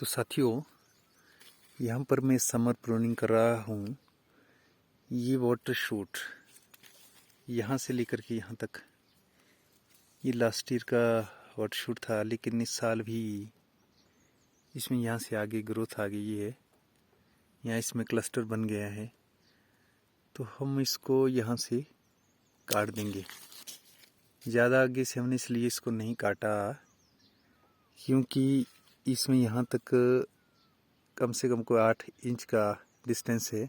तो साथियों, यहाँ पर मैं समर प्रूनिंग कर रहा हूँ। ये वाटर शूट यहाँ से लेकर के यहाँ तक, ये लास्ट ईयर का वाटर शूट था, लेकिन इस साल भी इसमें यहाँ से आगे ग्रोथ आ गई है। यहाँ इसमें क्लस्टर बन गया है, तो हम इसको यहाँ से काट देंगे। ज़्यादा आगे से हमने इसलिए इसको नहीं काटा क्योंकि इसमें यहाँ तक कम से कम कोई 8 इंच का डिस्टेंस है।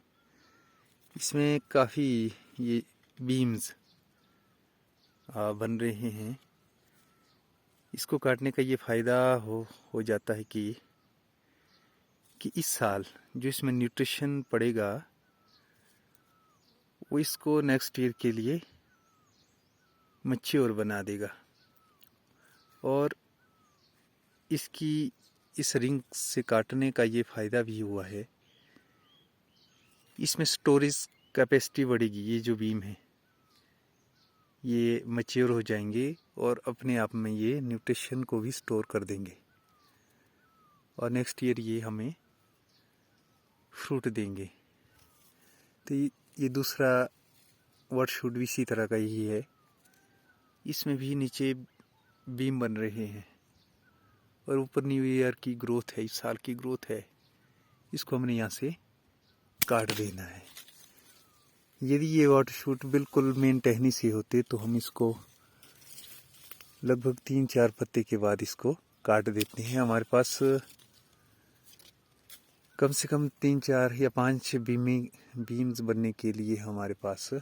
इसमें काफ़ी ये बीम्स बन रहे हैं। इसको काटने का ये फ़ायदा हो जाता है कि इस साल जो इसमें न्यूट्रिशन पड़ेगा वो इसको नेक्स्ट ईयर के लिए मैच्योर बना देगा। और इसकी इस रिंग से काटने का ये फ़ायदा भी हुआ है, इसमें स्टोरेज कैपेसिटी बढ़ेगी। ये जो बीम है ये मैच्योर हो जाएंगे और अपने आप में ये न्यूट्रिशन को भी स्टोर कर देंगे और नेक्स्ट ईयर ये हमें फ्रूट देंगे। तो ये दूसरा वाटर शूट भी इसी तरह का ही है। इसमें भी नीचे बीम बन रहे हैं और ऊपर न्यू ईयर की ग्रोथ है, इस साल की ग्रोथ है। इसको हमने यहाँ से काट देना है। यदि ये वाटर शूट बिल्कुल मेन टहनी से होते तो हम इसको लगभग 3-4 पत्ते के बाद इसको काट देते हैं। हमारे पास कम से कम 3-4 या 5 बीम्स बनने के लिए हमारे पास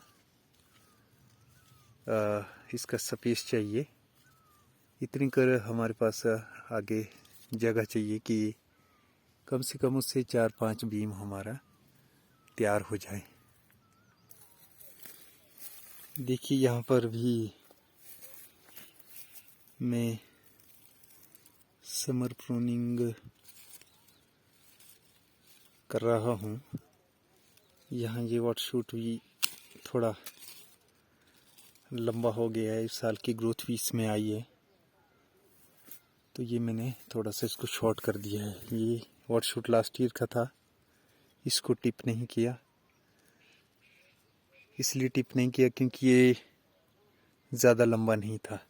इसका स्पेस चाहिए। इतनी कर हमारे पास आगे जगह चाहिए कि कम से कम उससे 4-5 बीम हमारा तैयार हो जाए। देखिए यहाँ पर भी मैं समर प्रूनिंग कर रहा हूँ। यहाँ ये वाटर शूट भी थोड़ा लंबा हो गया है, इस साल की ग्रोथ भी इसमें आई है, तो ये मैंने थोड़ा सा इसको शॉर्ट कर दिया है। ये वाटर शूट लास्ट ईयर का था, इसको टिप नहीं किया। इसलिए टिप नहीं किया क्योंकि ये ज़्यादा लंबा नहीं था।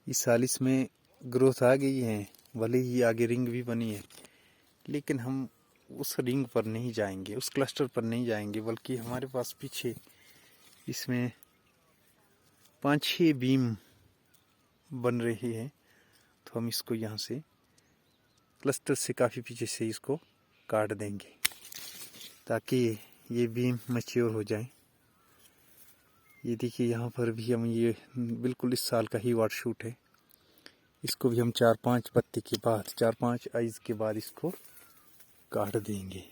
इस साल इसमें ग्रोथ आ गई है, भले ही आगे रिंग भी बनी है, लेकिन हम उस रिंग पर नहीं जाएंगे, उस क्लस्टर पर नहीं जाएंगे, बल्कि हमारे पास पीछे इसमें 5-6 बीम बन रही है। तो हम इसको यहाँ से क्लस्टर से काफ़ी पीछे से इसको काट देंगे ताकि ये बीम मैच्योर हो जाए। ये देखिए यहाँ पर भी हम ये बिल्कुल इस साल का ही वाटर शूट है। इसको भी हम 4-5 पत्ती के बाद, 4-5 आइज के बाद इसको काट देंगे।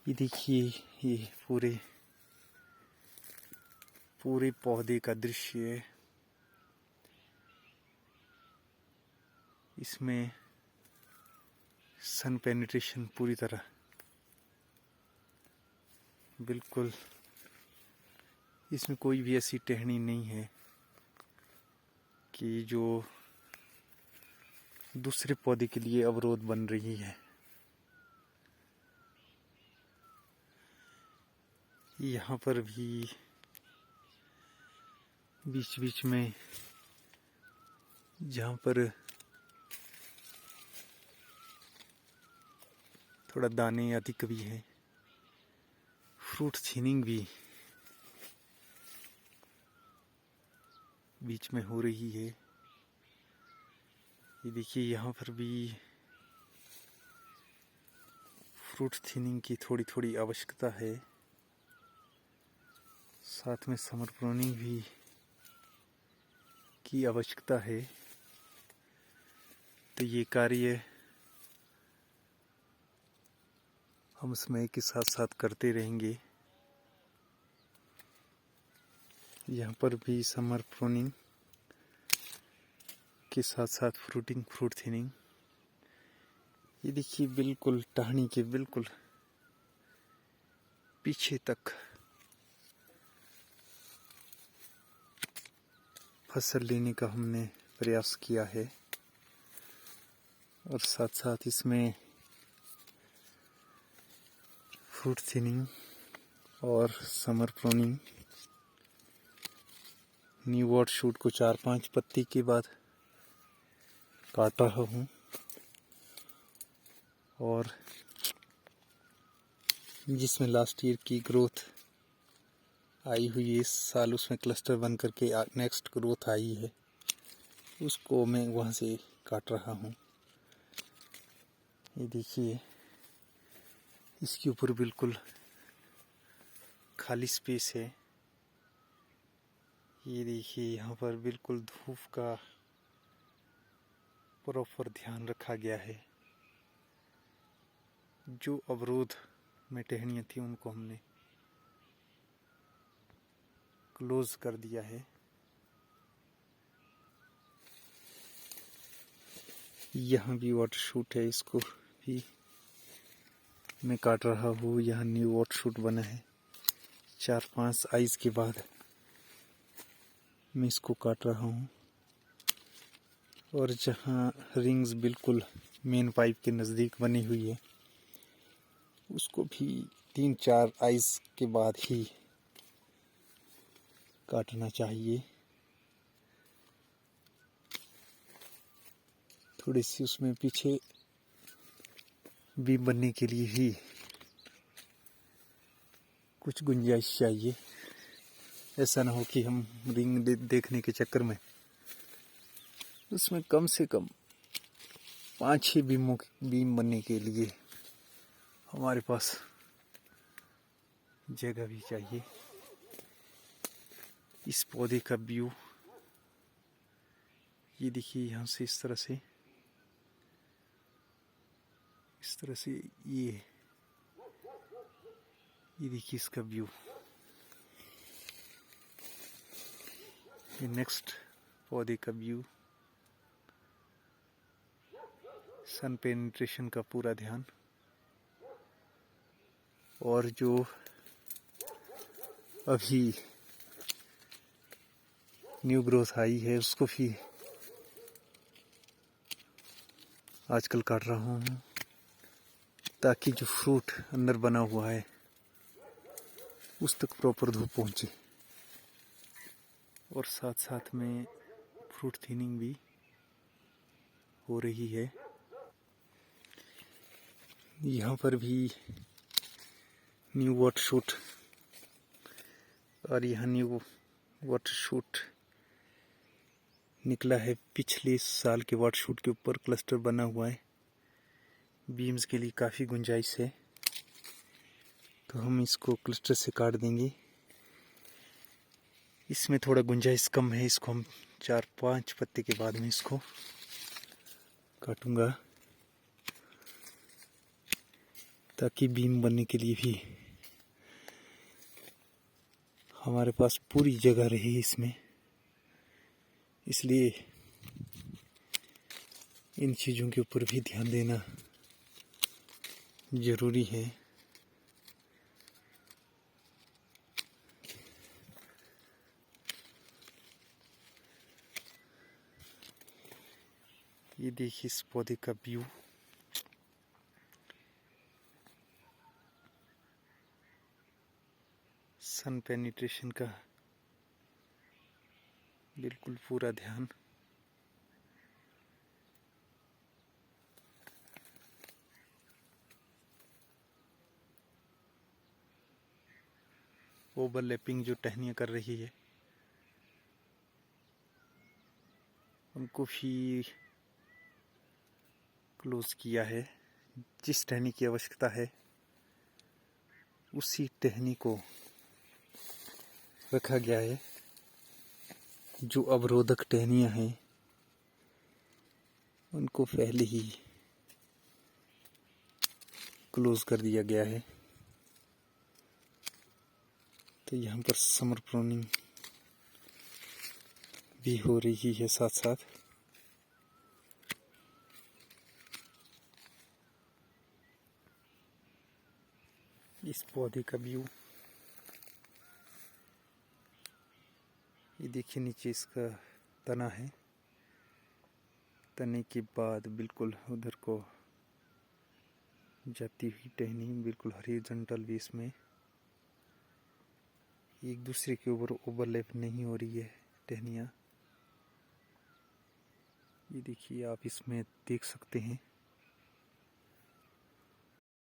ये देखिए ये पूरे पौधे का दृश्य है। इसमें सन पेनिट्रेशन पूरी तरह बिल्कुल, इसमें कोई भी ऐसी टहनी नहीं है कि जो दूसरे पौधे के लिए अवरोध बन रही है। यहाँ पर भी बीच बीच में जहाँ पर थोड़ा दाने अधिक भी है, फ्रूट थिनिंग भी बीच में हो रही है। ये देखिए यहाँ पर भी फ्रूट थिनिंग की थोड़ी थोड़ी आवश्यकता है, साथ में समर प्रूनिंग भी की आवश्यकता है। तो ये कार्य हम समय के साथ साथ करते रहेंगे। यहाँ पर भी समर प्रूनिंग के साथ साथ फ्रूट थिनिंग। ये देखिए बिल्कुल टहनी के बिल्कुल पीछे तक फसल लेने का हमने प्रयास किया है और साथ साथ इसमें फ्रूट थिनिंग और summer pruning. Knew what shoot को 4-5 पत्ती के बाद काट रहा हूँ और जिसमें लास्ट ईयर की ग्रोथ आई हुई है, इस साल उसमें क्लस्टर बन करके नेक्स्ट ग्रोथ आई है, उसको मैं वहाँ से काट रहा हूँ। ये देखिए, इसके ऊपर बिल्कुल खाली स्पेस है। ये देखिए, यहाँ पर बिल्कुल धूप का प्रॉपर ध्यान रखा गया है। जो अवरोध में टहनियाँ थी उनको हमने क्लोज कर दिया है। यहाँ भी वाटर शूट है, इसको भी मैं काट रहा हूँ। यहाँ न्यू वाटर शूट बना है। 4-5 आइज के बाद मैं इसको काट रहा हूँ। और जहाँ रिंग्स बिल्कुल मेन पाइप के नज़दीक बनी हुई है, उसको भी 3-4 आइज के बाद ही काटना चाहिए। थोड़ी सी उसमें पीछे बीम बनने के लिए ही कुछ गुंजाइश चाहिए। ऐसा ना हो कि हम रिंग देखने के चक्कर में उसमें कम से कम 5-6 बीम बनने के लिए हमारे पास जगह भी चाहिए। इस पौधे का व्यू ये देखिए, यहाँ से इस तरह से ये देखिए इसका व्यू। ये नेक्स्ट पौधे का व्यू। सन पेनिट्रेशन का पूरा ध्यान। और जो अभी न्यू ग्रोथ आई है, उसको भी आजकल काट रहा हूँ, ताकि जो फ्रूट अंदर बना हुआ है उस तक प्रॉपर धूप पहुँचे। और साथ साथ में फ्रूट थिनिंग भी हो रही है। यहाँ पर भी न्यू वाटर शूट, और यहाँ न्यू वाटर शूट निकला है। पिछले साल के वाटर शूट के ऊपर क्लस्टर बना हुआ है। बीम्स के लिए काफ़ी गुंजाइश है, तो हम इसको क्लस्टर से काट देंगे। इसमें थोड़ा गुंजाइश कम है, इसको हम 4-5 पत्ते के बाद में इसको काटूंगा, ताकि बीम बनने के लिए भी हमारे पास पूरी जगह रही इसमें। इसलिए इन चीज़ों के ऊपर भी ध्यान देना ज़रूरी है। ये देखिए इस पौधे का व्यू। सन पेनिट्रेशन का बिल्कुल पूरा ध्यान। ओवरलैपिंग जो टहनियाँ कर रही है, उनको भी क्लोज किया है। जिस टहनी की आवश्यकता है उसी टहनी को रखा गया है। जो अवरोधक टहनियाँ हैं उनको पहले ही क्लोज कर दिया गया है। तो यहाँ पर समर प्रूनिंग भी हो रही है साथ साथ। इस पौधे का व्यू ये देखिए, नीचे इसका तना है। तने के बाद बिल्कुल उधर को जाती हुई टहनी बिल्कुल हॉरिजॉन्टल भी इसमें एक दूसरे के ऊपर ओवरलैप नहीं हो रही है टहनियाँ। ये देखिए आप इसमें देख सकते हैं